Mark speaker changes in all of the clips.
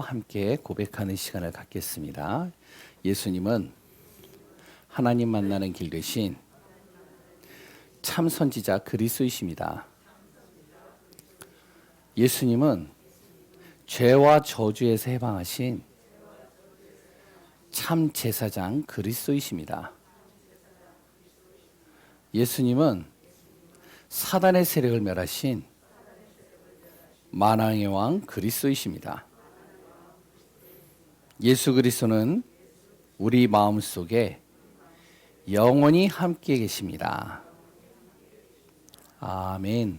Speaker 1: 함께 고백하는 시간을 갖겠습니다. 예수님은 하나님 만나는 길 대신 참 선지자 그리스도이십니다. 예수님은 죄와 저주에서 해방하신 참 제사장 그리스도이십니다. 예수님은 사단의 세력을 멸하신 만왕의 왕 그리스도이십니다. 예수 그리스도는 우리 마음속에 영원히 함께 계십니다. 아멘.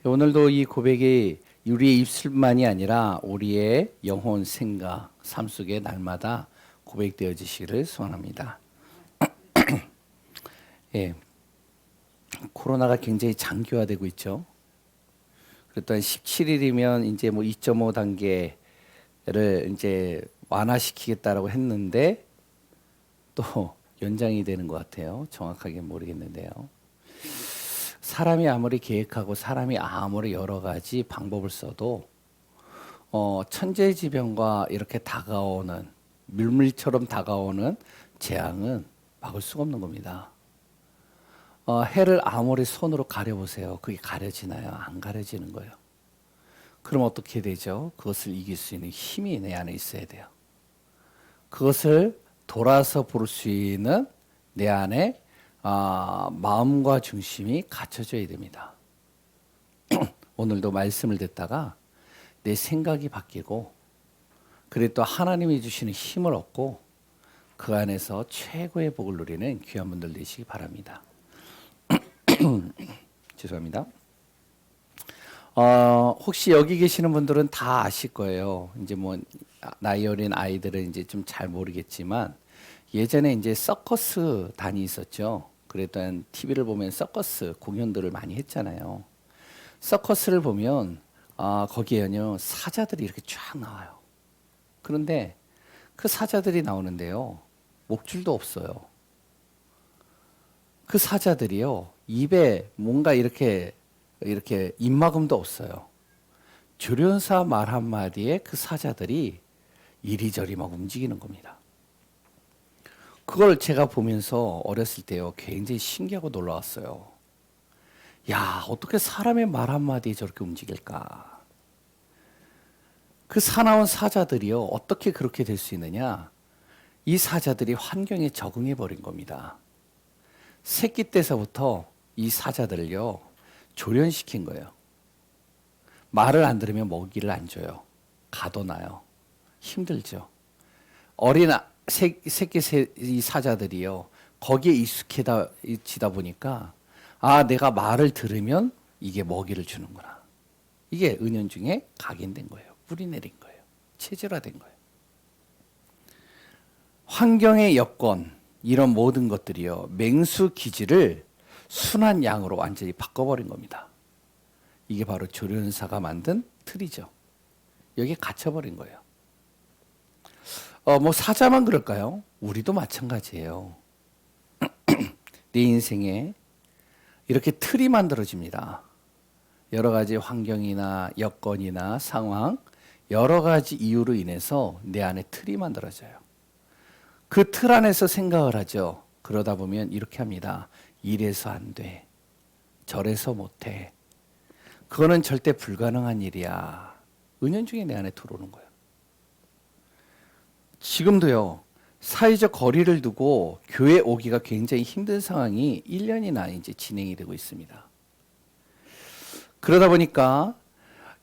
Speaker 1: 오늘도 이 고백이 우리의 입술만이 아니라 우리의 영혼, 생각, 삶 속에 날마다 고백되어지시기를 소원합니다. 예, 코로나가 굉장히 장기화되고 있죠. 그랬더니 17일이면 이제 뭐 2.5 단계를 이제 완화시키겠다라고 했는데 또 연장이 되는 것 같아요. 정확하게 모르겠는데요. 사람이 아무리 계획하고 사람이 아무리 여러 가지 방법을 써도 천재지변과 이렇게 다가오는 물밀처럼 다가오는 재앙은 막을 수가 없는 겁니다. 해를 아무리 손으로 가려보세요. 그게 가려지나요? 안 가려지는 거예요. 그럼 어떻게 되죠? 그것을 이길 수 있는 힘이 내 안에 있어야 돼요. 그것을 돌아서 볼 수 있는 내 안에 마음과 중심이 갖춰져야 됩니다. 오늘도 말씀을 듣다가 내 생각이 바뀌고 그리고 또 하나님이 주시는 힘을 얻고 그 안에서 최고의 복을 누리는 귀한 분들 되시기 바랍니다. 죄송합니다. 혹시 여기 계시는 분들은 다 아실 거예요. 이제 뭐 나이 어린 아이들은 이제 좀 잘 모르겠지만 예전에 이제 서커스 단이 있었죠. 그랬던 TV를 보면 서커스 공연들을 많이 했잖아요. 서커스를 보면 거기에는요 사자들이 이렇게 쫙 나와요. 그런데 그 사자들이 나오는데요 목줄도 없어요. 그 사자들이요 입에 뭔가 이렇게 입막음도 없어요. 조련사 말 한마디에 그 사자들이 이리저리 막 움직이는 겁니다. 그걸 제가 보면서 어렸을 때요 굉장히 신기하고 놀라웠어요. 야, 어떻게 사람의 말 한마디에 저렇게 움직일까? 그 사나운 사자들이요 어떻게 그렇게 될 수 있느냐? 이 사자들이 환경에 적응해 버린 겁니다. 새끼 때서부터 이 사자들을요 조련시킨 거예요. 말을 안 들으면 먹이를 안 줘요. 가둬놔요. 힘들죠. 어린 새끼 이 사자들이요 거기에 익숙해지다 보니까 내가 말을 들으면 이게 먹이를 주는구나. 이게 은연중에 각인된 거예요. 뿌리 내린 거예요. 체질화된 거예요. 환경의 여건 이런 모든 것들이요 맹수 기질을 순한 양으로 완전히 바꿔버린 겁니다. 이게 바로 조련사가 만든 틀이죠. 여기에 갇혀버린 거예요. 뭐 사자만 그럴까요? 우리도 마찬가지예요. 내 인생에 이렇게 틀이 만들어집니다. 여러 가지 환경이나 여건이나 상황, 여러 가지 이유로 인해서 내 안에 틀이 만들어져요. 그 틀 안에서 생각을 하죠. 그러다 보면 이렇게 합니다. 이래서 안 돼. 저래서 못 해. 그거는 절대 불가능한 일이야. 은연중에 내 안에 들어오는 거예요. 지금도요. 사회적 거리를 두고 교회 오기가 굉장히 힘든 상황이 1년이나 이제 진행이 되고 있습니다. 그러다 보니까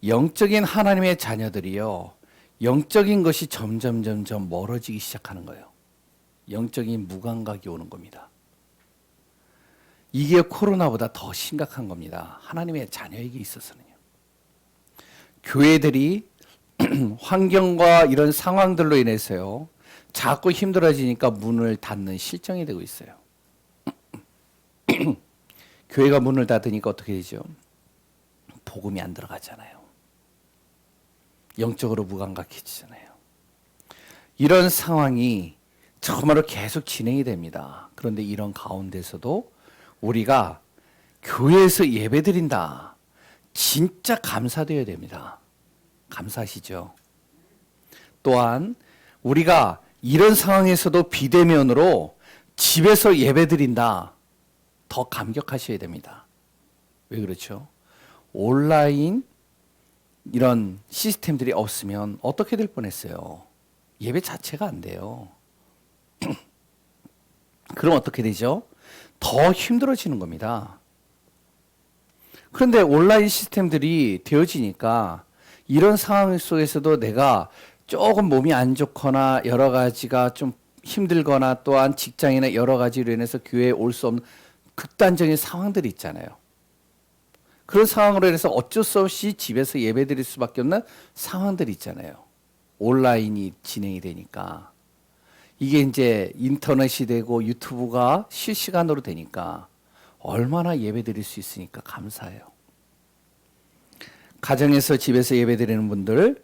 Speaker 1: 영적인 하나님의 자녀들이요. 영적인 것이 점점 멀어지기 시작하는 거예요. 영적인 무감각이 오는 겁니다. 이게 코로나보다 더 심각한 겁니다. 하나님의 자녀에게 있어서는요. 교회들이 환경과 이런 상황들로 인해서요. 자꾸 힘들어지니까 문을 닫는 실정이 되고 있어요. 교회가 문을 닫으니까 어떻게 되죠? 복음이 안 들어가잖아요. 영적으로 무감각해지잖아요. 이런 상황이 정말로 계속 진행이 됩니다. 그런데 이런 가운데서도 우리가 교회에서 예배드린다. 진짜 감사되어야 됩니다. 감사하시죠? 또한 우리가 이런 상황에서도 비대면으로 집에서 예배드린다. 더 감격하셔야 됩니다. 왜 그렇죠? 온라인 이런 시스템들이 없으면 어떻게 될 뻔했어요? 예배 자체가 안 돼요. 그럼 어떻게 되죠? 더 힘들어지는 겁니다. 그런데 온라인 시스템들이 되어지니까 이런 상황 속에서도 내가 조금 몸이 안 좋거나 여러 가지가 좀 힘들거나 또한 직장이나 여러 가지로 인해서 교회에 올 수 없는 극단적인 상황들이 있잖아요. 그런 상황으로 인해서 어쩔 수 없이 집에서 예배 드릴 수밖에 없는 상황들이 있잖아요. 온라인이 진행이 되니까. 이게 이제 인터넷이 되고 유튜브가 실시간으로 되니까 얼마나 예배 드릴 수 있으니까 감사해요. 가정에서 집에서 예배 드리는 분들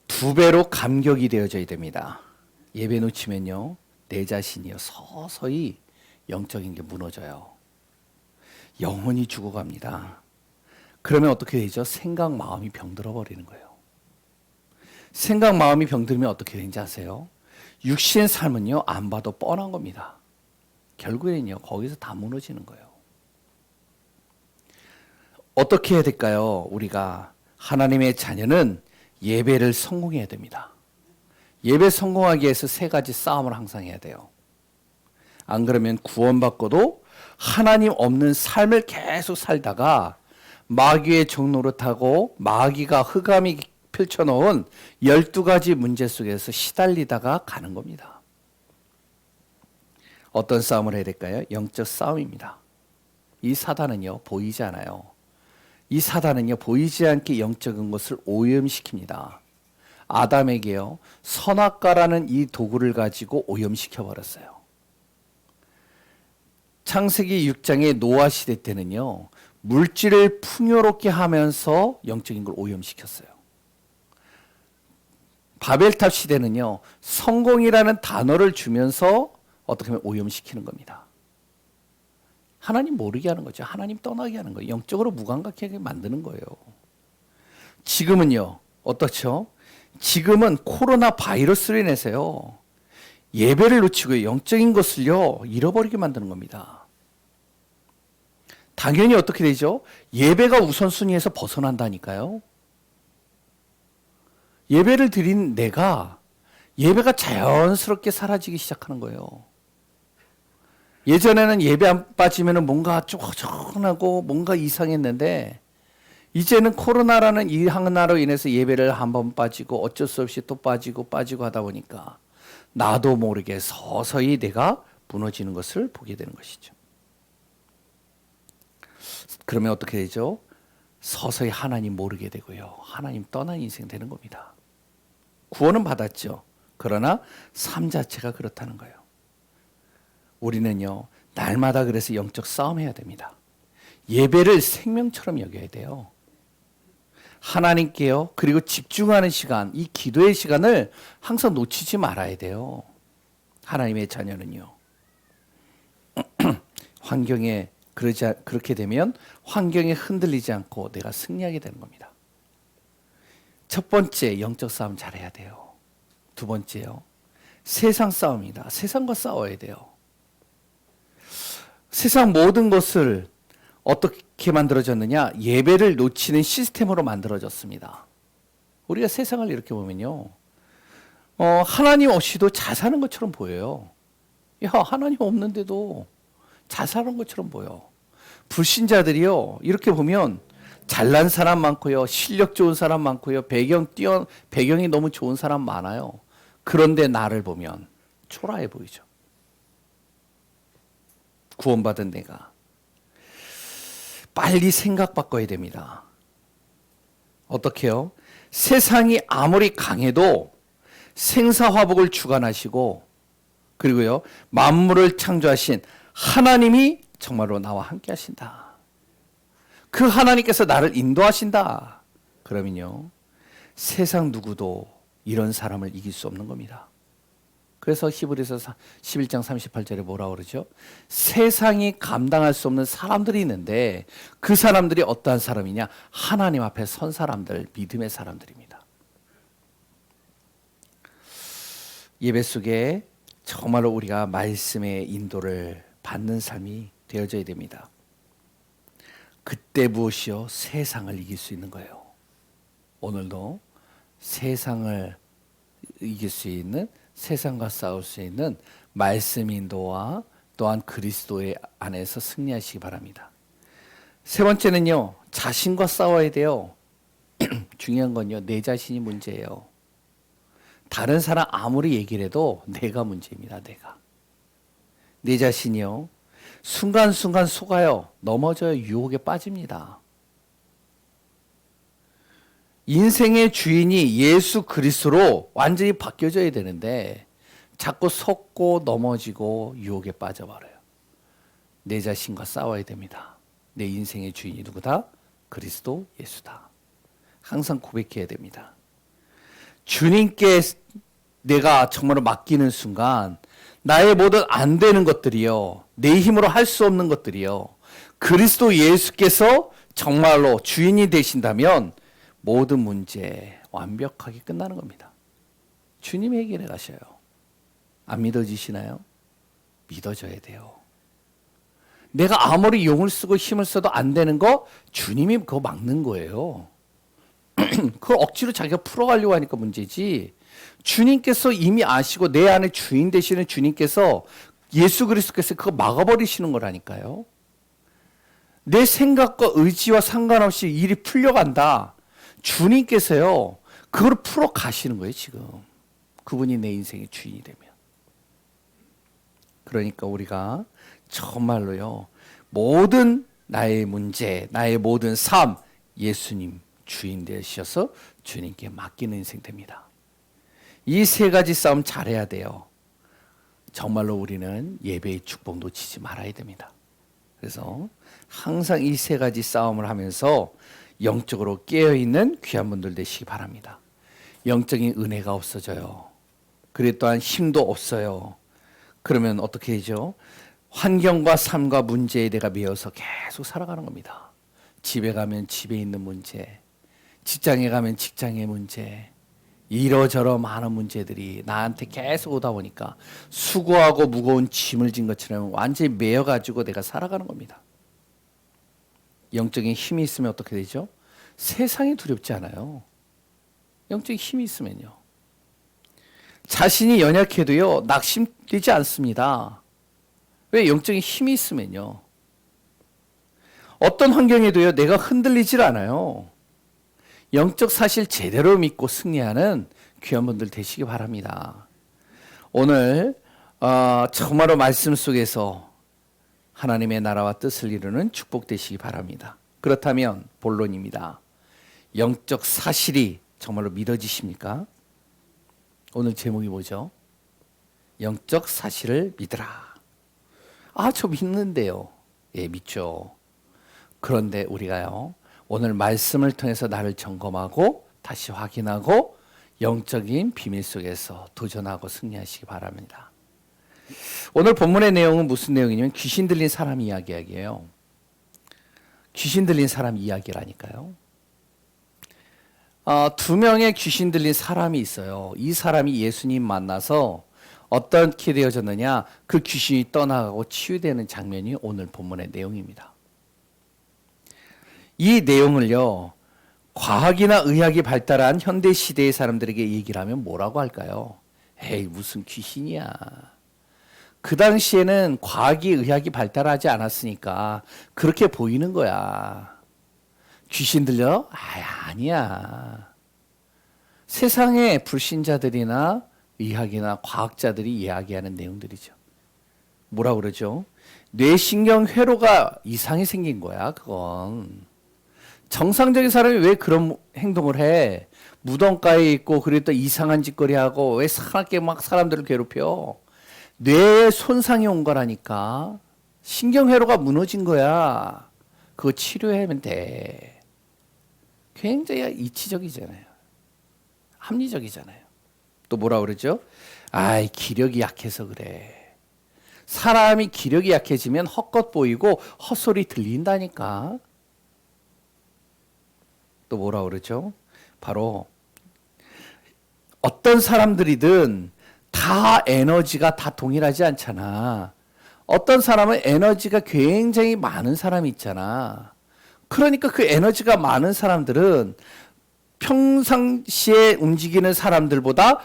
Speaker 1: 2배로 감격이 되어져야 됩니다. 예배 놓치면요, 내 자신이요 서서히 영적인 게 무너져요. 영혼이 죽어갑니다. 그러면 어떻게 되죠? 생각, 마음이 병들어 버리는 거예요. 생각, 마음이 병들면 어떻게 되는지 아세요? 육신의 삶은요, 안 봐도 뻔한 겁니다. 결국에는요, 거기서 다 무너지는 거예요. 어떻게 해야 될까요? 우리가 하나님의 자녀는 예배를 성공해야 됩니다. 예배 성공하기 위해서 3가지 싸움을 항상 해야 돼요. 안 그러면 구원받고도 하나님 없는 삶을 계속 살다가 마귀의 종노릇하고 마귀가 흑암이 펼쳐놓은 12가지 문제 속에서 시달리다가 가는 겁니다. 어떤 싸움을 해야 될까요? 영적 싸움입니다. 이 사단은요, 보이지 않아요. 이 사단은요, 보이지 않게 영적인 것을 오염시킵니다. 아담에게요, 선악과라는 이 도구를 가지고 오염시켜 버렸어요. 창세기 6장의 노아 시대 때는요, 물질을 풍요롭게 하면서 영적인 걸 오염시켰어요. 바벨탑 시대는요, 성공이라는 단어를 주면서 어떻게 보면 오염시키는 겁니다. 하나님 모르게 하는 거죠. 하나님 떠나게 하는 거예요. 영적으로 무감각하게 만드는 거예요. 지금은요, 어떻죠? 지금은 코로나 바이러스로 인해서요, 예배를 놓치고 영적인 것을요, 잃어버리게 만드는 겁니다. 당연히 어떻게 되죠? 예배가 우선순위에서 벗어난다니까요. 예배를 드린 내가 예배가 자연스럽게 사라지기 시작하는 거예요. 예전에는 예배 안 빠지면 뭔가 쪼그하고 뭔가 이상했는데 이제는 코로나라는 이 하나로 인해서 예배를 한번 빠지고 어쩔 수 없이 또 빠지고 하다 보니까 나도 모르게 서서히 내가 무너지는 것을 보게 되는 것이죠. 그러면 어떻게 되죠? 서서히 하나님 모르게 되고요. 하나님 떠난 인생 되는 겁니다. 구원은 받았죠. 그러나 삶 자체가 그렇다는 거예요. 우리는요, 날마다 그래서 영적 싸움해야 됩니다. 예배를 생명처럼 여겨야 돼요. 하나님께요, 그리고 집중하는 시간, 이 기도의 시간을 항상 놓치지 말아야 돼요. 하나님의 자녀는요. 환경에 그렇게 되면 환경에 흔들리지 않고 내가 승리하게 되는 겁니다. 첫 번째, 영적 싸움 잘해야 돼요. 두 번째요, 세상 싸움이다. 세상과 싸워야 돼요. 세상 모든 것을 어떻게 만들어졌느냐? 예배를 놓치는 시스템으로 만들어졌습니다. 우리가 세상을 이렇게 보면요, 하나님 없이도 잘 사는 것처럼 보여요. 야, 하나님 없는데도 잘 사는 것처럼 보여. 불신자들이요, 이렇게 보면 잘난 사람 많고요, 실력 좋은 사람 많고요, 배경이 너무 좋은 사람 많아요. 그런데 나를 보면 초라해 보이죠. 구원받은 내가 빨리 생각 바꿔야 됩니다. 어떻게요? 세상이 아무리 강해도 생사화복을 주관하시고, 그리고요, 만물을 창조하신 하나님이 정말로 나와 함께 하신다. 그 하나님께서 나를 인도하신다. 그러면요, 세상 누구도 이런 사람을 이길 수 없는 겁니다. 그래서 히브리서 11장 38절에 뭐라고 그러죠? 세상이 감당할 수 없는 사람들이 있는데 그 사람들이 어떠한 사람이냐? 하나님 앞에 선 사람들, 믿음의 사람들입니다. 예배 속에 정말로 우리가 말씀의 인도를 받는 삶이 되어져야 됩니다. 그때 무엇이요? 세상을 이길 수 있는 거예요. 오늘도 세상을 이길 수 있는, 세상과 싸울 수 있는 말씀 인도와 또한 그리스도의 안에서 승리하시기 바랍니다. 세 번째는요, 자신과 싸워야 돼요. 중요한 건요, 내 자신이 문제예요. 다른 사람 아무리 얘기를 해도 내가 문제입니다. 내 자신이요, 순간순간 속아요. 넘어져요. 유혹에 빠집니다. 인생의 주인이 예수 그리스도로 완전히 바뀌어져야 되는데 자꾸 속고 넘어지고 유혹에 빠져버려요. 내 자신과 싸워야 됩니다. 내 인생의 주인이 누구다? 그리스도 예수다. 항상 고백해야 됩니다. 주님께 내가 정말로 맡기는 순간 나의 모든 안 되는 것들이요, 내 힘으로 할 수 없는 것들이요, 그리스도 예수께서 정말로 주인이 되신다면 모든 문제 완벽하게 끝나는 겁니다. 주님이 해결해 가셔요. 안 믿어지시나요? 믿어져야 돼요. 내가 아무리 용을 쓰고 힘을 써도 안 되는 거 주님이 그거 막는 거예요. 그걸 억지로 자기가 풀어가려고 하니까 문제지, 주님께서 이미 아시고 내 안에 주인 되시는 주님께서, 예수 그리스도께서 그거 막아버리시는 거라니까요. 내 생각과 의지와 상관없이 일이 풀려간다. 주님께서요, 그걸 풀어 가시는 거예요, 지금. 그분이 내 인생의 주인이 되면. 그러니까 우리가 정말로요, 모든 나의 문제, 나의 모든 삶, 예수님 주인 되셔서 주님께 맡기는 인생 됩니다. 이 세 가지 싸움 잘해야 돼요. 정말로 우리는 예배의 축복 놓치지 말아야 됩니다. 그래서 항상 이 세 가지 싸움을 하면서 영적으로 깨어있는 귀한 분들 되시기 바랍니다. 영적인 은혜가 없어져요. 그리고 또한 힘도 없어요. 그러면 어떻게 되죠? 환경과 삶과 문제에 내가 매여서 계속 살아가는 겁니다. 집에 가면 집에 있는 문제, 직장에 가면 직장의 문제, 이러저러 많은 문제들이 나한테 계속 오다 보니까 수고하고 무거운 짐을 진 것처럼 완전히 매여가지고 내가 살아가는 겁니다. 영적인 힘이 있으면 어떻게 되죠? 세상이 두렵지 않아요. 영적인 힘이 있으면요. 자신이 연약해도요, 낙심되지 않습니다. 왜? 영적인 힘이 있으면요. 어떤 환경에도요, 내가 흔들리질 않아요. 영적 사실 제대로 믿고 승리하는 귀한 분들 되시기 바랍니다. 오늘 정말로 말씀 속에서 하나님의 나라와 뜻을 이루는 축복 되시기 바랍니다. 그렇다면 본론입니다. 영적 사실이 정말로 믿어지십니까? 오늘 제목이 뭐죠? 영적 사실을 믿으라. 아, 저 믿는데요. 예, 믿죠. 그런데 우리가요, 오늘 말씀을 통해서 나를 점검하고 다시 확인하고 영적인 비밀 속에서 도전하고 승리하시기 바랍니다. 오늘 본문의 내용은 무슨 내용이냐면 귀신 들린 사람 이야기예요. 귀신 들린 사람 이야기라니까요. 두 명의 귀신 들린 사람이 있어요. 이 사람이 예수님 만나서 어떻게 되어졌느냐, 그 귀신이 떠나가고 치유되는 장면이 오늘 본문의 내용입니다. 이 내용을요, 과학이나 의학이 발달한 현대 시대의 사람들에게 얘기를 하면 뭐라고 할까요? 에이, 무슨 귀신이야. 그 당시에는 과학이 의학이 발달하지 않았으니까 그렇게 보이는 거야. 귀신 들려? 아니야. 세상의 불신자들이나 의학이나 과학자들이 이야기하는 내용들이죠. 뭐라 그러죠? 뇌신경 회로가 이상이 생긴 거야, 그건. 정상적인 사람이 왜 그런 행동을 해? 무덤가에 있고 그리고 또 이상한 짓거리 하고 왜 사납게 막 사람들을 괴롭혀? 뇌에 손상이 온 거라니까. 신경회로가 무너진 거야. 그거 치료하면 돼. 굉장히 이치적이잖아요. 합리적이잖아요. 또 뭐라 그러죠? 아이, 기력이 약해서 그래. 사람이 기력이 약해지면 헛것 보이고 헛소리 들린다니까. 또 뭐라 그러죠? 바로 어떤 사람들이든 다 에너지가 다 동일하지 않잖아. 어떤 사람은 에너지가 굉장히 많은 사람이 있잖아. 그러니까 그 에너지가 많은 사람들은 평상시에 움직이는 사람들보다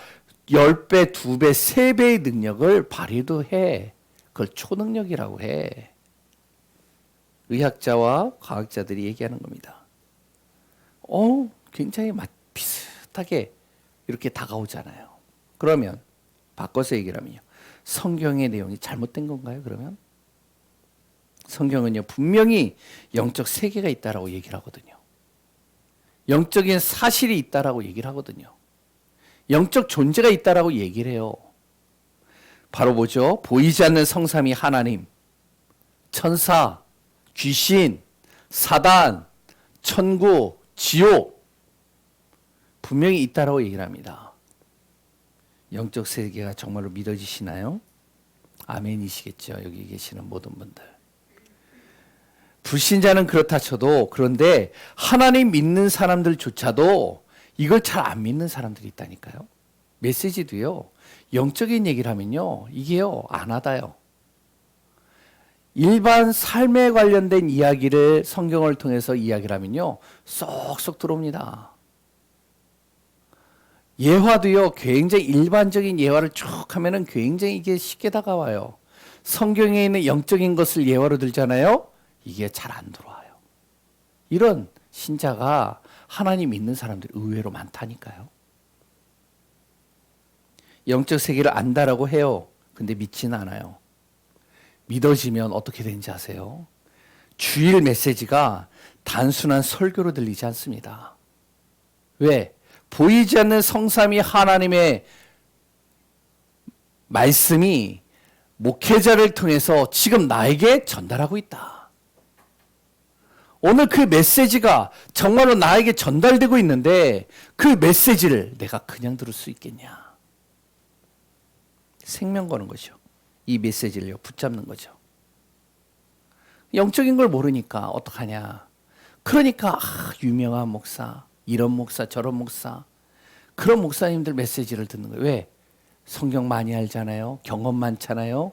Speaker 1: 10배, 2배, 3배의 능력을 발휘도 해. 그걸 초능력이라고 해. 의학자와 과학자들이 얘기하는 겁니다. 굉장히 비슷하게 이렇게 다가오잖아요. 그러면 바꿔서 얘기를 하면요. 성경의 내용이 잘못된 건가요, 그러면? 성경은요, 분명히 영적 세계가 있다라고 얘기를 하거든요. 영적인 사실이 있다라고 얘기를 하거든요. 영적 존재가 있다라고 얘기를 해요. 바로 뭐죠? 보이지 않는 성삼위 하나님, 천사, 귀신, 사단, 천국, 지옥 분명히 있다라고 얘기를 합니다. 영적 세계가 정말로 믿어지시나요? 아멘이시겠죠. 여기 계시는 모든 분들. 불신자는 그렇다 쳐도 그런데 하나님 믿는 사람들조차도 이걸 잘 안 믿는 사람들이 있다니까요. 메시지도요. 영적인 얘기를 하면요. 이게요. 안 와닿아요. 일반 삶에 관련된 이야기를 성경을 통해서 이야기를 하면요. 쏙쏙 들어옵니다. 예화도요. 굉장히 일반적인 예화를 쭉 하면은 굉장히 이게 쉽게 다가와요. 성경에 있는 영적인 것을 예화로 들잖아요. 이게 잘 안 들어와요. 이런 신자가 하나님 믿는 사람들이 의외로 많다니까요. 영적 세계를 안다라고 해요. 근데 믿지는 않아요. 믿어지면 어떻게 되는지 아세요? 주일 메시지가 단순한 설교로 들리지 않습니다. 왜? 보이지 않는 성삼위 하나님의 말씀이 목회자를 통해서 지금 나에게 전달하고 있다. 오늘 그 메시지가 정말로 나에게 전달되고 있는데 그 메시지를 내가 그냥 들을 수 있겠냐. 생명 거는 거죠. 이 메시지를 붙잡는 거죠. 영적인 걸 모르니까 어떡하냐. 그러니까 유명한 목사, 이런 목사, 저런 목사, 그런 목사님들 메시지를 듣는 거예요. 왜? 성경 많이 알잖아요. 경험 많잖아요.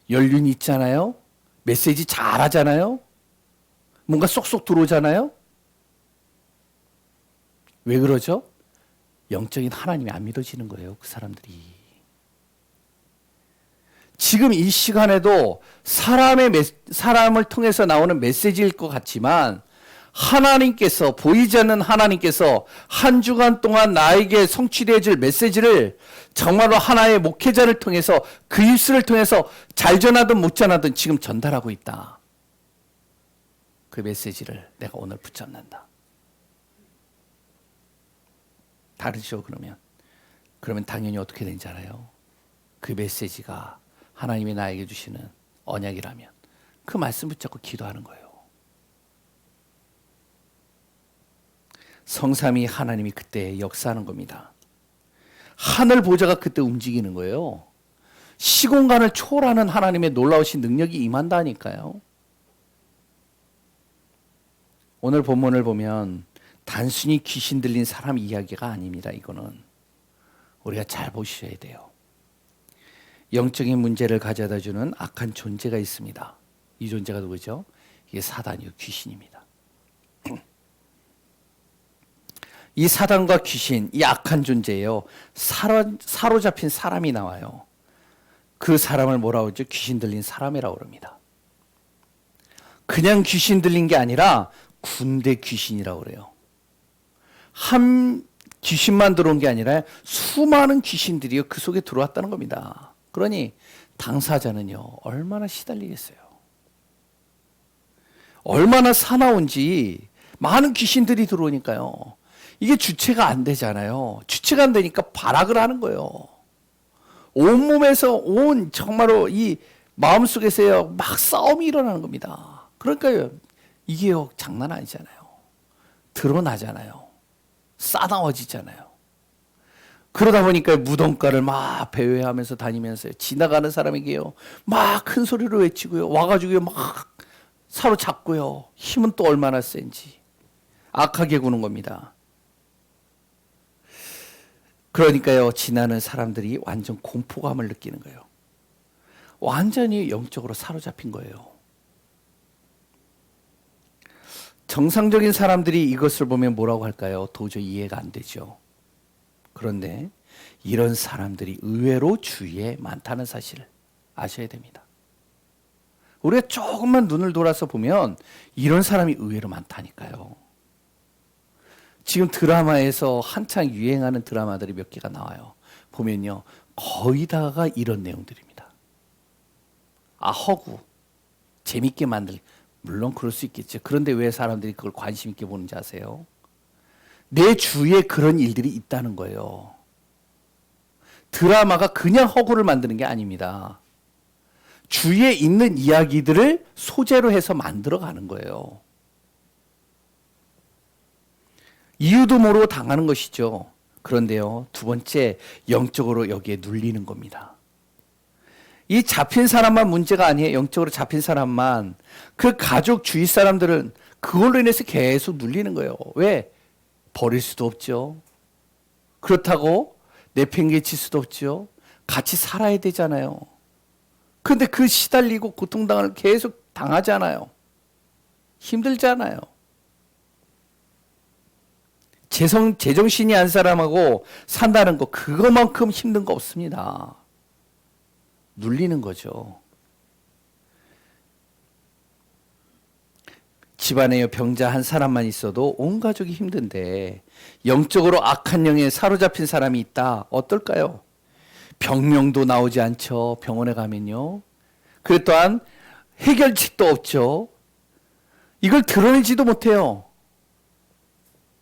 Speaker 1: 연륜 있잖아요. 메시지 잘 하잖아요. 뭔가 쏙쏙 들어오잖아요. 왜 그러죠? 영적인 하나님이 안 믿어지는 거예요. 그 사람들이. 지금 이 시간에도 사람을 통해서 나오는 메시지일 것 같지만 하나님께서, 보이지 않는 하나님께서 한 주간 동안 나에게 성취되어 줄 메시지를 정말로 하나의 목회자를 통해서 그 입술을 통해서 잘 전하든 못 전하든 지금 전달하고 있다. 그 메시지를 내가 오늘 붙잡는다. 다르죠, 그러면? 그러면 당연히 어떻게 되는지 알아요? 그 메시지가 하나님이 나에게 주시는 언약이라면 그 말씀 붙잡고 기도하는 거예요. 성삼위 하나님이 그때 역사하는 겁니다. 하늘 보좌가 그때 움직이는 거예요. 시공간을 초월하는 하나님의 놀라우신 능력이 임한다니까요. 오늘 본문을 보면 단순히 귀신 들린 사람 이야기가 아닙니다. 이거는 우리가 잘 보셔야 돼요. 영적인 문제를 가져다 주는 악한 존재가 있습니다. 이 존재가 누구죠? 이게 사단이요, 귀신입니다. 이 사단과 귀신, 이 악한 존재예요. 사로잡힌 사람이 나와요. 그 사람을 뭐라고 하죠? 귀신 들린 사람이라고 그럽니다. 그냥 귀신 들린 게 아니라 군대 귀신이라고 그래요. 한 귀신만 들어온 게 아니라 수많은 귀신들이 그 속에 들어왔다는 겁니다. 그러니 당사자는요, 얼마나 시달리겠어요. 얼마나 사나운지. 많은 귀신들이 들어오니까요. 이게 주체가 안 되잖아요. 주체가 안 되니까 발악을 하는 거예요. 온몸에서 정말로 이 마음속에서요, 막 싸움이 일어나는 겁니다. 그러니까요, 이게요, 장난 아니잖아요. 드러나잖아요. 싸나워지잖아요. 그러다 보니까 무덤가를 막 배회하면서 다니면서 지나가는 사람에게요, 막 큰 소리로 외치고요, 와가지고요, 막 사로잡고요, 힘은 또 얼마나 센지 악하게 구는 겁니다. 그러니까요, 지나는 사람들이 완전 공포감을 느끼는 거예요. 완전히 영적으로 사로잡힌 거예요. 정상적인 사람들이 이것을 보면 뭐라고 할까요? 도저히 이해가 안 되죠. 그런데 이런 사람들이 의외로 주위에 많다는 사실을 아셔야 됩니다. 우리가 조금만 눈을 돌아서 보면 이런 사람이 의외로 많다니까요. 지금 드라마에서 한창 유행하는 드라마들이 몇 개가 나와요. 보면요, 거의 다가 이런 내용들입니다. 허구, 재밌게 만들, 물론 그럴 수 있겠죠. 그런데 왜 사람들이 그걸 관심 있게 보는지 아세요? 내 주위에 그런 일들이 있다는 거예요. 드라마가 그냥 허구를 만드는 게 아닙니다. 주위에 있는 이야기들을 소재로 해서 만들어가는 거예요. 이유도 모르고 당하는 것이죠. 그런데요, 두 번째, 영적으로 여기에 눌리는 겁니다. 이 잡힌 사람만 문제가 아니에요. 영적으로 잡힌 사람만. 그 가족 주위 사람들은 그걸로 인해서 계속 눌리는 거예요. 왜? 버릴 수도 없죠. 그렇다고 내팽개칠 수도 없죠. 같이 살아야 되잖아요. 근데 그 시달리고 고통당을 계속 당하잖아요. 힘들잖아요. 제정신이 안 사람하고 산다는 거, 그거만큼 힘든 거 없습니다. 눌리는 거죠. 집안에 병자 한 사람만 있어도 온 가족이 힘든데 영적으로 악한 영에 사로잡힌 사람이 있다. 어떨까요? 병명도 나오지 않죠. 병원에 가면요. 그리고 또한 해결책도 없죠. 이걸 드러내지도 못해요.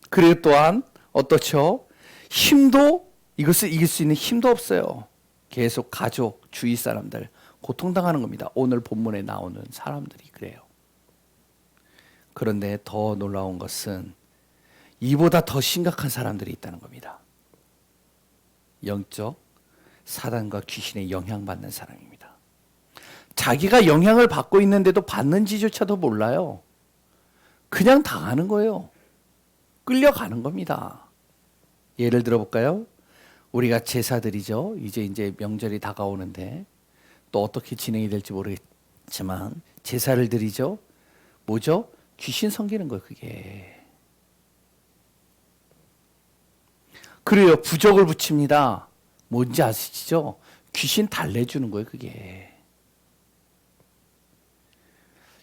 Speaker 1: 그리고 또한 어떻죠? 힘도, 이것을 이길 수 있는 힘도 없어요. 계속 가족, 주위 사람들 고통당하는 겁니다. 오늘 본문에 나오는 사람들이 그래요. 그런데 더 놀라운 것은 이보다 더 심각한 사람들이 있다는 겁니다. 영적 사단과 귀신에 영향받는 사람입니다. 자기가 영향을 받고 있는데도 받는지조차도 몰라요. 그냥 당하는 거예요. 끌려가는 겁니다. 예를 들어볼까요? 우리가 제사드리죠. 이제 명절이 다가오는데 또 어떻게 진행이 될지 모르겠지만 제사를 드리죠. 뭐죠? 귀신 섬기는 거예요, 그게. 그래요. 부적을 붙입니다. 뭔지 아시죠? 귀신 달래주는 거예요, 그게.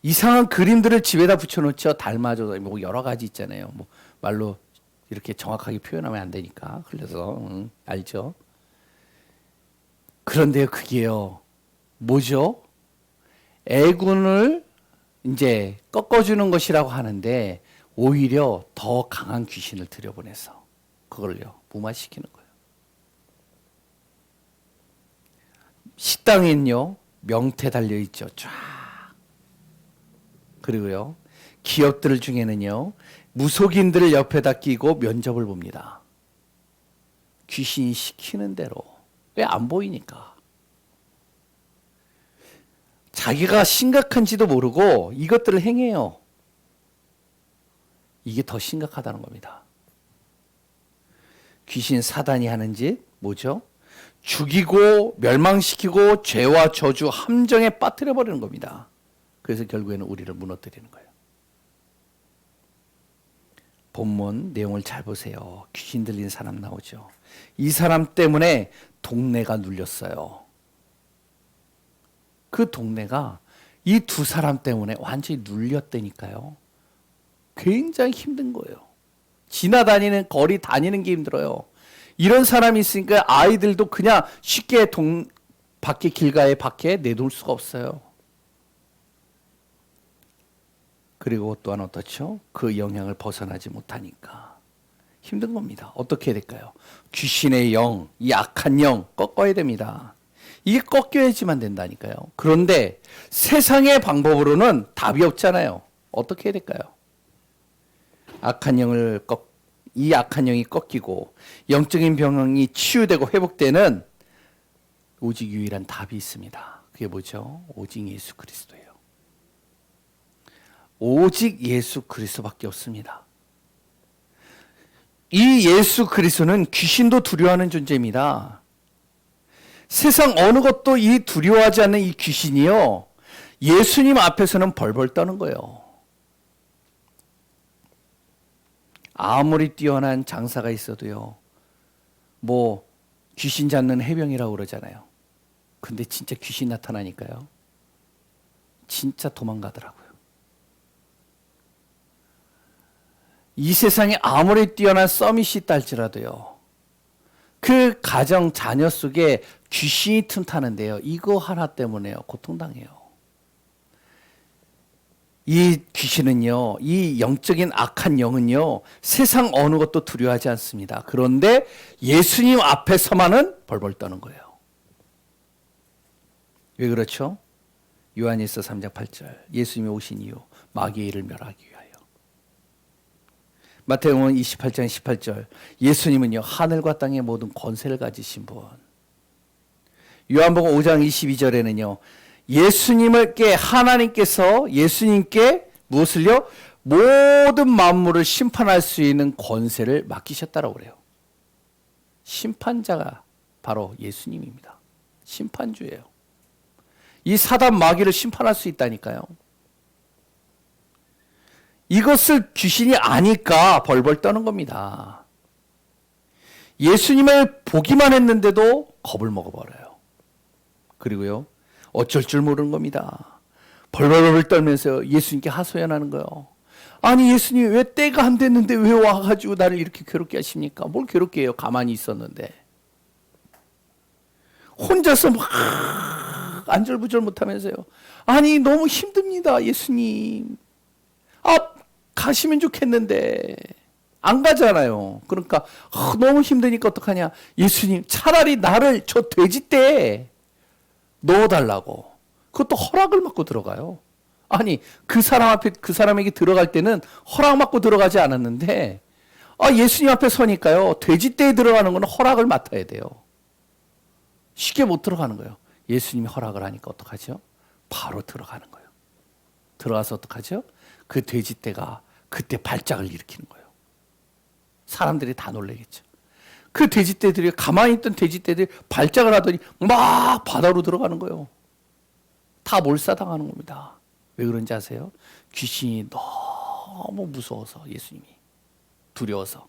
Speaker 1: 이상한 그림들을 집에다 붙여놓죠. 닮아줘. 뭐 여러 가지 있잖아요. 뭐 말로 이렇게 정확하게 표현하면 안 되니까. 흘려서 알죠? 그런데요, 그게요. 뭐죠? 애군을 이제 꺾어주는 것이라고 하는데 오히려 더 강한 귀신을 들여보내서 그걸요 무마시키는 거예요. 식당엔요 명태 달려 있죠. 쫙. 그리고요 기업들 중에는요 무속인들을 옆에다 끼고 면접을 봅니다. 귀신이 시키는 대로. 왜 안 보이니까. 자기가 심각한지도 모르고 이것들을 행해요. 이게 더 심각하다는 겁니다. 귀신 사단이 하는 짓 뭐죠? 죽이고 멸망시키고 죄와 저주 함정에 빠뜨려 버리는 겁니다. 그래서 결국에는 우리를 무너뜨리는 거예요. 본문 내용을 잘 보세요. 귀신 들린 사람 나오죠. 이 사람 때문에 동네가 눌렸어요. 그 동네가 이 두 사람 때문에 완전히 눌렸다니까요. 굉장히 힘든 거예요. 지나다니는 거리 다니는 게 힘들어요. 이런 사람이 있으니까 아이들도 그냥 쉽게 밖에 길가에 밖에 내놓을 수가 없어요. 그리고 또한 어떻죠? 그 영향을 벗어나지 못하니까 힘든 겁니다. 어떻게 해야 될까요? 귀신의 영, 이 악한 영 꺾어야 됩니다. 이게 꺾여야지만 된다니까요. 그런데 세상의 방법으로는 답이 없잖아요. 어떻게 해야 될까요? 이 악한 영이 꺾이고 영적인 병이 치유되고 회복되는 오직 유일한 답이 있습니다. 그게 뭐죠? 오직 예수 그리스도예요. 오직 예수 그리스도밖에 없습니다. 이 예수 그리스도는 귀신도 두려워하는 존재입니다. 세상 어느 것도 이 두려워하지 않는 이 귀신이요, 예수님 앞에서는 벌벌 떠는 거예요. 아무리 뛰어난 장사가 있어도요, 뭐 귀신 잡는 해병이라고 그러잖아요. 근데 진짜 귀신 나타나니까요, 진짜 도망가더라고요. 이 세상에 아무리 뛰어난 서밋이 있달지라도요, 그 가정 자녀 속에 귀신이 틈타는데요, 이거 하나 때문에요, 고통당해요. 이 귀신은요, 이 영적인 악한 영은요, 세상 어느 것도 두려워하지 않습니다. 그런데 예수님 앞에 서만은 벌벌 떠는 거예요. 왜 그렇죠? 요한일서 3장 8절, 예수님이 오신 이유 마귀의 일을 멸하기 위하여. 마태복음 28장 18절, 예수님은요, 하늘과 땅의 모든 권세를 가지신 분. 요한복음 5장 22절에는요, 하나님께서 예수님께 무엇을요? 모든 만물을 심판할 수 있는 권세를 맡기셨다라고 그래요. 심판자가 바로 예수님입니다. 심판주예요. 이 사단 마귀를 심판할 수 있다니까요. 이것을 귀신이 아니까 벌벌 떠는 겁니다. 예수님을 보기만 했는데도 겁을 먹어버려요. 그리고요, 어쩔 줄 모르는 겁니다. 벌벌벌 떨면서 예수님께 하소연하는 거예요. 아니 예수님, 왜 때가 안 됐는데 왜 와가지고 나를 이렇게 괴롭게 하십니까? 뭘 괴롭게 해요? 가만히 있었는데. 혼자서 막 안절부절 못하면서요. 아니 너무 힘듭니다 예수님. 가시면 좋겠는데 안 가잖아요. 그러니까 너무 힘드니까 어떡하냐. 예수님, 차라리 나를 저 돼지떼에 넣어달라고. 그것도 허락을 받고 들어가요. 아니 그 사람에게 들어갈 때는 허락 받고 들어가지 않았는데, 예수님 앞에 서니까요, 돼지떼에 들어가는 건 허락을 맡아야 돼요. 쉽게 못 들어가는 거예요. 예수님이 허락을 하니까 어떡하죠? 바로 들어가는 거예요. 들어가서 어떡하죠? 그 돼지떼가 그때 발작을 일으키는 거예요. 사람들이 다 놀라겠죠. 그 돼지떼들이, 가만히 있던 돼지떼들이 발작을 하더니 막 바다로 들어가는 거예요. 다 몰사당하는 겁니다. 왜 그런지 아세요? 귀신이 너무 무서워서, 예수님이 두려워서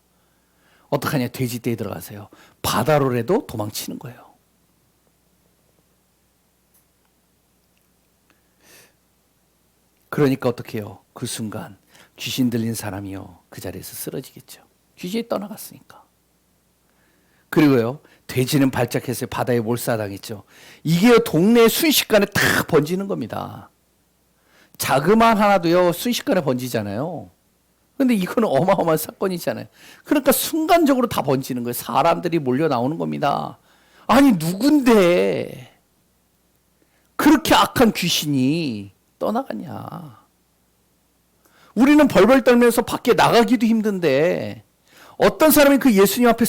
Speaker 1: 어떡하냐, 돼지떼에 들어가세요. 바다로라도 도망치는 거예요. 그러니까 어떻게 해요? 그 순간 귀신 들린 사람이요, 그 자리에서 쓰러지겠죠. 귀신이 떠나갔으니까. 그리고요, 돼지는 발작해서 바다에 몰사당했죠. 이게 동네 순식간에 탁 번지는 겁니다. 자그마한 하나도요, 순식간에 번지잖아요. 근데 이거는 어마어마한 사건이잖아요. 그러니까 순간적으로 다 번지는 거예요. 사람들이 몰려 나오는 겁니다. 아니 누군데 그렇게 악한 귀신이 떠나갔냐. 우리는 벌벌 떨면서 밖에 나가기도 힘든데, 어떤 사람이 그 예수님 앞에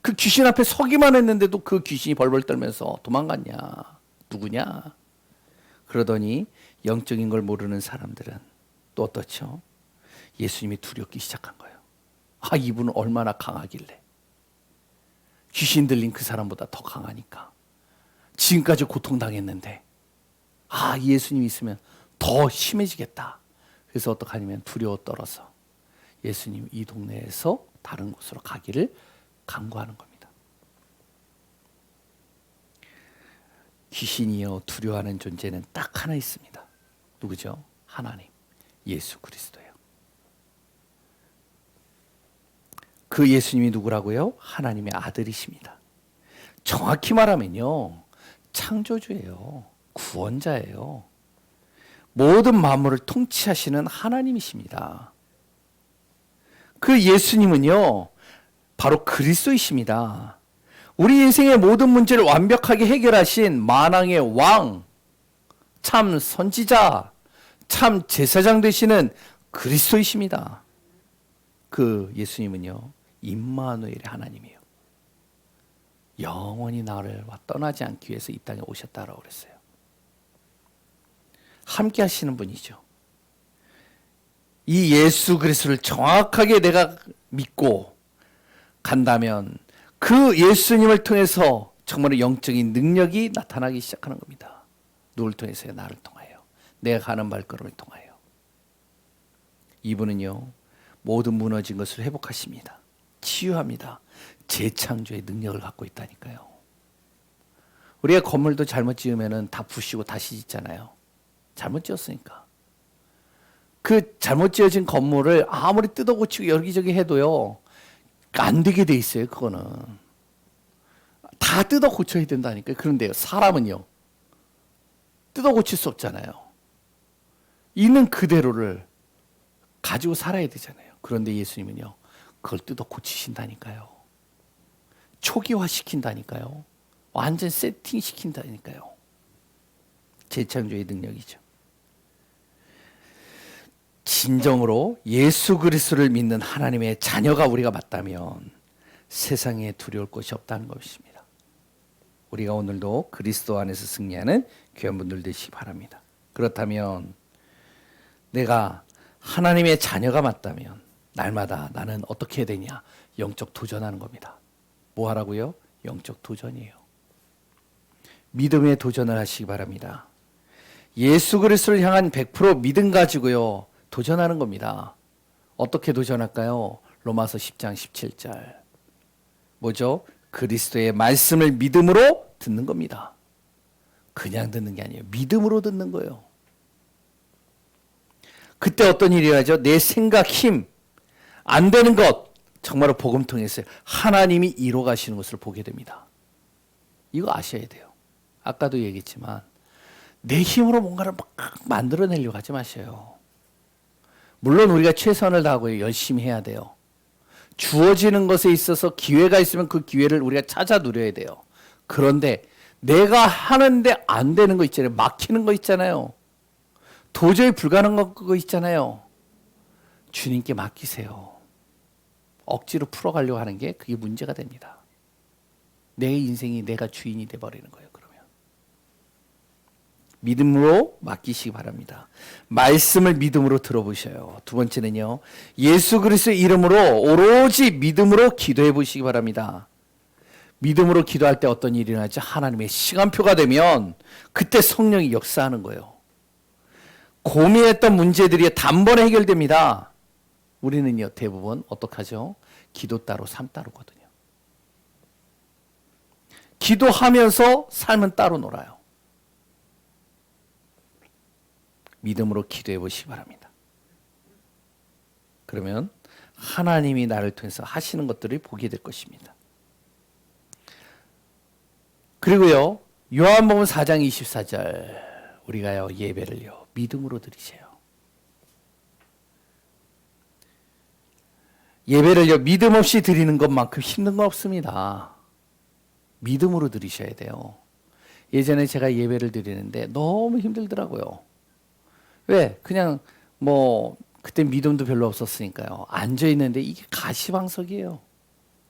Speaker 1: 그 귀신 앞에 서기만 했는데도 그 귀신이 벌벌 떨면서 도망갔냐. 누구냐. 그러더니 영적인 걸 모르는 사람들은 또 어떻죠? 예수님이 두렵기 시작한 거예요. 이분은 얼마나 강하길래. 귀신 들린 그 사람보다 더 강하니까. 지금까지 고통당했는데 예수님이 있으면 더 심해지겠다. 그래서 어떡하냐면 두려워 떨어서 예수님 이 동네에서 다른 곳으로 가기를 강구하는 겁니다. 귀신이요 두려워하는 존재는 딱 하나 있습니다. 누구죠? 하나님, 예수 그리스도예요. 그 예수님이 누구라고요? 하나님의 아들이십니다. 정확히 말하면요, 창조주예요. 구원자예요. 모든 만물을 통치하시는 하나님이십니다. 그 예수님은요, 바로 그리스도이십니다. 우리 인생의 모든 문제를 완벽하게 해결하신 만왕의 왕, 참 선지자, 참 제사장 되시는 그리스도이십니다. 그 예수님은요, 임마누엘의 하나님이에요. 영원히 나를 떠나지 않기 위해서 이 땅에 오셨다라고 그랬어요. 함께 하시는 분이죠. 이 예수 그리스도를 정확하게 내가 믿고 간다면 그 예수님을 통해서 정말 영적인 능력이 나타나기 시작하는 겁니다. 누굴 통해서요? 나를 통하여. 내가 가는 발걸음을 통하여. 이분은요, 모든 무너진 것을 회복하십니다. 치유합니다. 재창조의 능력을 갖고 있다니까요. 우리가 건물도 잘못 지으면 다 부시고 다시 짓잖아요. 잘못 지었으니까. 그 잘못 지어진 건물을 아무리 뜯어 고치고 여기저기 해도요, 안 되게 돼 있어요. 그거는 다 뜯어 고쳐야 된다니까요. 그런데요, 사람은요, 뜯어 고칠 수 없잖아요. 있는 그대로를 가지고 살아야 되잖아요. 그런데 예수님은요, 그걸 뜯어 고치신다니까요. 초기화 시킨다니까요. 완전 세팅 시킨다니까요. 재창조의 능력이죠. 진정으로 예수 그리스도를 믿는 하나님의 자녀가 우리가 맞다면 세상에 두려울 것이 없다는 것입니다. 우리가 오늘도 그리스도 안에서 승리하는 귀한 분들 되시기 바랍니다. 그렇다면 내가 하나님의 자녀가 맞다면 날마다 나는 어떻게 해야 되냐? 영적 도전하는 겁니다. 뭐 하라고요? 영적 도전이에요. 믿음의 도전을 하시기 바랍니다. 예수 그리스도를 향한 100% 믿음 가지고요, 도전하는 겁니다. 어떻게 도전할까요? 로마서 10장 17절. 뭐죠? 그리스도의 말씀을 믿음으로 듣는 겁니다. 그냥 듣는 게 아니에요. 믿음으로 듣는 거예요. 그때 어떤 일이 일어나죠? 내 생각, 힘, 안 되는 것, 정말로 복음 통해서 하나님이 이뤄 가시는 것을 보게 됩니다. 이거 아셔야 돼요. 아까도 얘기했지만 내 힘으로 뭔가를 막 만들어내려고 하지 마세요. 물론 우리가 최선을 다하고 열심히 해야 돼요. 주어지는 것에 있어서 기회가 있으면 그 기회를 우리가 찾아 누려야 돼요. 그런데 내가 하는데 안 되는 거 있잖아요. 막히는 거 있잖아요. 도저히 불가능한 거 있잖아요. 주님께 맡기세요. 억지로 풀어가려고 하는 게 그게 문제가 됩니다. 내 인생이 내가 주인이 돼버리는 거예요. 그러면 믿음으로 맡기시기 바랍니다. 말씀을 믿음으로 들어보셔요. 두 번째는요, 예수 그리스도의 이름으로 오로지 믿음으로 기도해 보시기 바랍니다. 믿음으로 기도할 때 어떤 일이 일어나죠? 하나님의 시간표가 되면 그때 성령이 역사하는 거예요. 고민했던 문제들이 단번에 해결됩니다. 우리는요, 대부분 어떡하죠? 기도 따로 삶 따로거든요. 기도하면서 삶은 따로 놀아요. 믿음으로 기도해 보시기 바랍니다. 그러면 하나님이 나를 통해서 하시는 것들을 보게 될 것입니다. 그리고요, 요한복음 4장 24절, 우리가요, 예배를요, 믿음으로 드리세요. 예배를요, 믿음 없이 드리는 것만큼 힘든 건 없습니다. 믿음으로 드리셔야 돼요. 예전에 제가 예배를 드리는데 너무 힘들더라고요. 왜? 그냥 그때 믿음도 별로 없었으니까요. 앉아있는데 이게 가시방석이에요.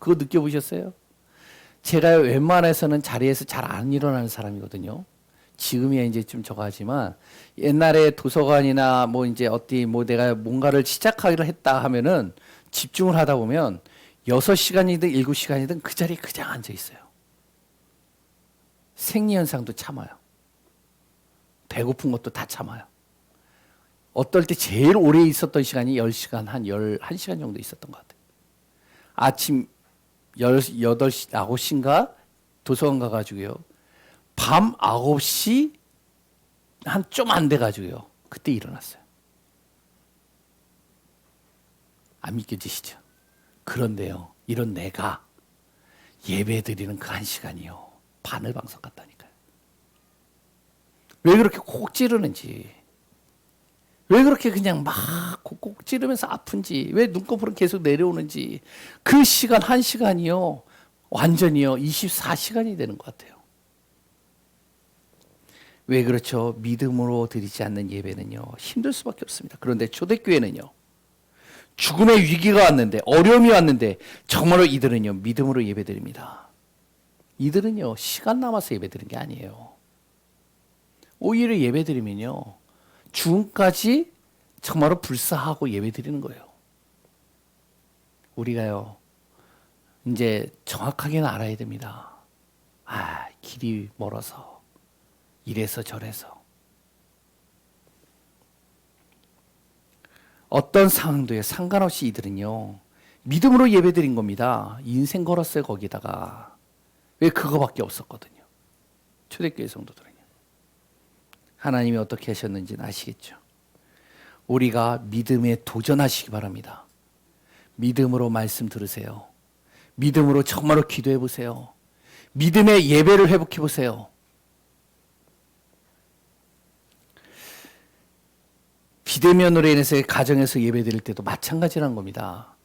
Speaker 1: 그거 느껴보셨어요? 제가 웬만해서는 자리에서 잘 안 일어나는 사람이거든요. 지금이야 이제 좀 저거하지만 옛날에 도서관이나 이제 내가 뭔가를 시작하기로 했다 하면은 집중을 하다 보면 6시간이든 7시간이든 그 자리에 그냥 앉아 있어요. 생리현상도 참아요. 배고픈 것도 다 참아요. 어떨 때 제일 오래 있었던 시간이 10시간, 한 11시간 정도 있었던 것 같아요. 아침 8시, 9시인가 도서관 가가지고요. 밤 9시 한 좀 안 돼가지고요. 그때 일어났어요. 안 믿겨지시죠? 그런데요, 이런 내가 예배 드리는 그 1시간이요, 바늘방석 같다니까요. 왜 그렇게 콕 찌르는지, 왜 그렇게 그냥 막 콕콕 찌르면서 아픈지, 왜 눈꺼풀은 계속 내려오는지, 그 시간 1시간이요, 완전히요, 24시간이 되는 것 같아요. 왜 그렇죠? 믿음으로 드리지 않는 예배는요, 힘들 수밖에 없습니다. 그런데 초대교회는요, 죽음의 위기가 왔는데, 어려움이 왔는데 정말로 이들은요, 믿음으로 예배드립니다. 이들은요, 시간 남아서 예배드리는 게 아니에요. 오히려 예배드리면요, 죽음까지 정말로 불사하고 예배드리는 거예요. 우리가요, 이제 정확하게는 알아야 됩니다. 길이 멀어서 이래서 저래서 어떤 상황도에 상관없이 이들은요 믿음으로 예배드린 겁니다. 인생 걸었어요. 거기다가 왜 그거밖에 없었거든요. 초대교회 성도들은요. 하나님이 어떻게 하셨는지는 아시겠죠. 우리가 믿음에 도전하시기 바랍니다. 믿음으로 말씀 들으세요. 믿음으로 정말로 기도해 보세요. 믿음의 예배를 회복해 보세요. 비대면으로 인해서 가정에서 예배 드릴 때도 마찬가지라는 겁니다.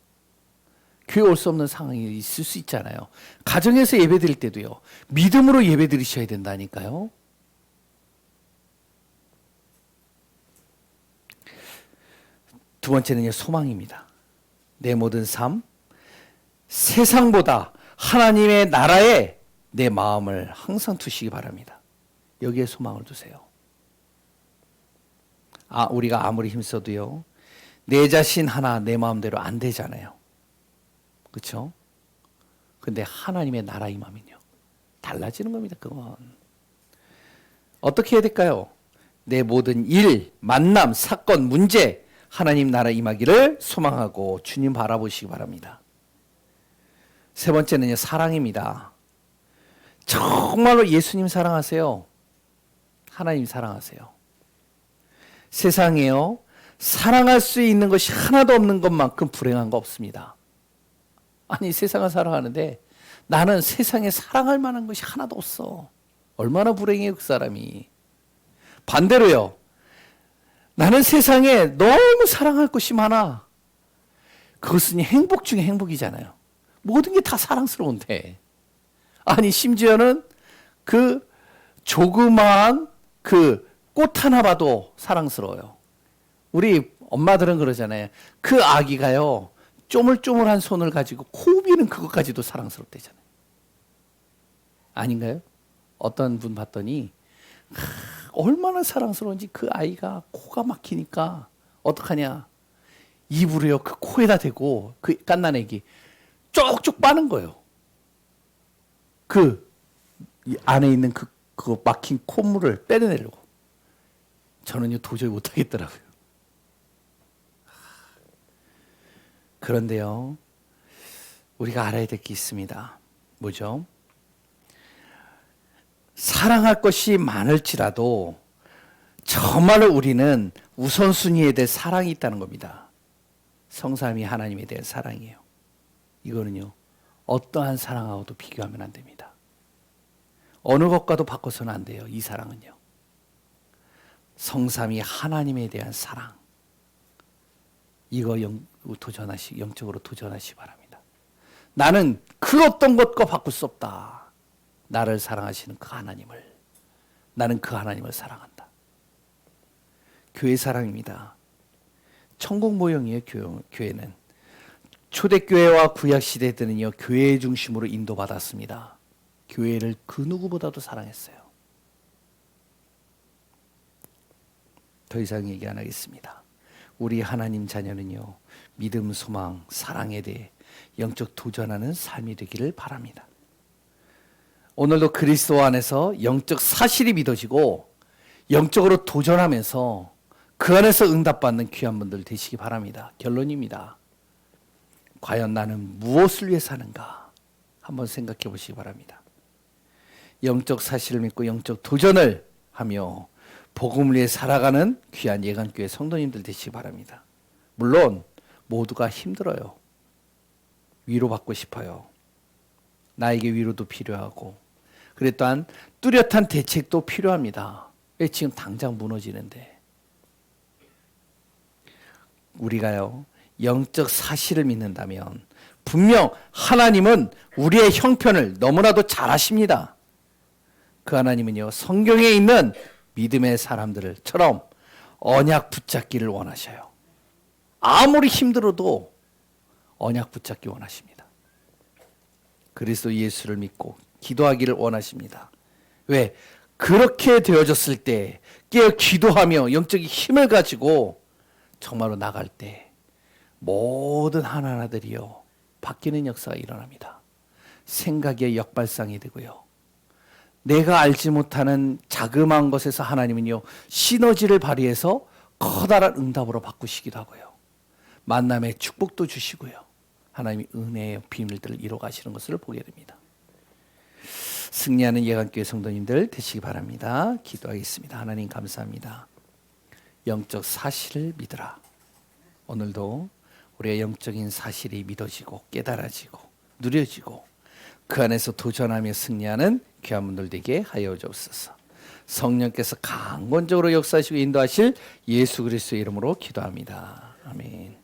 Speaker 1: 교회 올 수 없는 상황이 있을 수 있잖아요. 가정에서 예배 드릴 때도요. 믿음으로 예배 드리셔야 된다니까요. 두 번째는요, 소망입니다. 내 모든 삶, 세상보다 하나님의 나라에 내 마음을 항상 두시기 바랍니다. 여기에 소망을 두세요. 우리가 아무리 힘써도요, 내 자신 하나 내 마음대로 안 되잖아요. 그렇죠? 근데 하나님의 나라 임하면요, 달라지는 겁니다. 그건 어떻게 해야 될까요? 내 모든 일, 만남, 사건, 문제 하나님 나라 임하기를 소망하고 주님 바라보시기 바랍니다. 세 번째는요, 사랑입니다. 정말로 예수님 사랑하세요. 하나님 사랑하세요. 세상에요, 사랑할 수 있는 것이 하나도 없는 것만큼 불행한 거 없습니다. 아니, 세상을 사랑하는데 나는 세상에 사랑할 만한 것이 하나도 없어. 얼마나 불행해요, 그 사람이. 반대로요, 나는 세상에 너무 사랑할 것이 많아. 그것은 행복 중에 행복이잖아요. 모든 게 다 사랑스러운데. 아니, 심지어는 그 조그마한 그 꽃 하나 봐도 사랑스러워요. 우리 엄마들은 그러잖아요. 그 아기가요, 쪼물쪼물한 손을 가지고 코 비는 그것까지도 사랑스럽대잖아요. 아닌가요? 어떤 분 봤더니 얼마나 사랑스러운지 그 아이가 코가 막히니까 어떡하냐. 입으로요, 그 코에다 대고 그 갓난애기 쪽쪽 빠는 거예요. 그 안에 있는 그 막힌 콧물을 빼내려고. 저는요, 도저히 못하겠더라고요. 그런데요, 우리가 알아야 될 게 있습니다. 뭐죠? 사랑할 것이 많을지라도 정말로 우리는 우선순위에 대해 사랑이 있다는 겁니다. 성삼위 하나님에 대한 사랑이에요. 이거는요, 어떠한 사랑하고도 비교하면 안 됩니다. 어느 것과도 바꿔서는 안 돼요. 이 사랑은요, 성삼위 하나님에 대한 사랑, 이거 영적으로 도전하시기 바랍니다. 나는 그 어떤 것과 바꿀 수 없다. 나를 사랑하시는 그 하나님을, 나는 그 하나님을 사랑한다. 교회 사랑입니다. 천국 모형이에요. 교회는. 초대교회와 구약시대 때는요, 교회 중심으로 인도받았습니다. 교회를 그 누구보다도 사랑했어요. 더 이상 얘기 안 하겠습니다. 우리 하나님 자녀는요, 믿음, 소망, 사랑에 대해 영적 도전하는 삶이 되기를 바랍니다. 오늘도 그리스도 안에서 영적 사실이 믿어지고 영적으로 도전하면서 그 안에서 응답받는 귀한 분들 되시기 바랍니다. 결론입니다. 과연 나는 무엇을 위해 사는가? 한번 생각해 보시기 바랍니다. 영적 사실을 믿고 영적 도전을 하며 복음을 위해 살아가는 귀한 예강교회 성도님들 되시기 바랍니다. 물론 모두가 힘들어요. 위로받고 싶어요. 나에게 위로도 필요하고, 그래 또한 뚜렷한 대책도 필요합니다. 왜? 지금 당장 무너지는데. 우리가요, 영적 사실을 믿는다면 분명 하나님은 우리의 형편을 너무나도 잘 아십니다. 그 하나님은요, 성경에 있는 믿음의 사람들처럼 언약 붙잡기를 원하셔요. 아무리 힘들어도 언약 붙잡기 원하십니다. 그리스도 예수를 믿고 기도하기를 원하십니다. 왜? 그렇게 되어졌을 때 깨어 기도하며 영적인 힘을 가지고 정말로 나갈 때 모든 하나하나들이요, 바뀌는 역사가 일어납니다. 생각의 역발상이 되고요. 내가 알지 못하는 자그마한 것에서 하나님은요, 시너지를 발휘해서 커다란 응답으로 바꾸시기도 하고요. 만남의 축복도 주시고요. 하나님이 은혜의 비밀들을 이루어 가시는 것을 보게 됩니다. 승리하는 예강교회 성도님들 되시기 바랍니다. 기도하겠습니다. 하나님 감사합니다. 영적 사실을 믿으라. 오늘도 우리의 영적인 사실이 믿어지고 깨달아지고 누려지고 그 안에서 도전하며 승리하는 귀한 분들 되게 하여 주옵소서. 성령께서 강권적으로 역사하시고 인도하실 예수 그리스도의 이름으로 기도합니다. 아멘.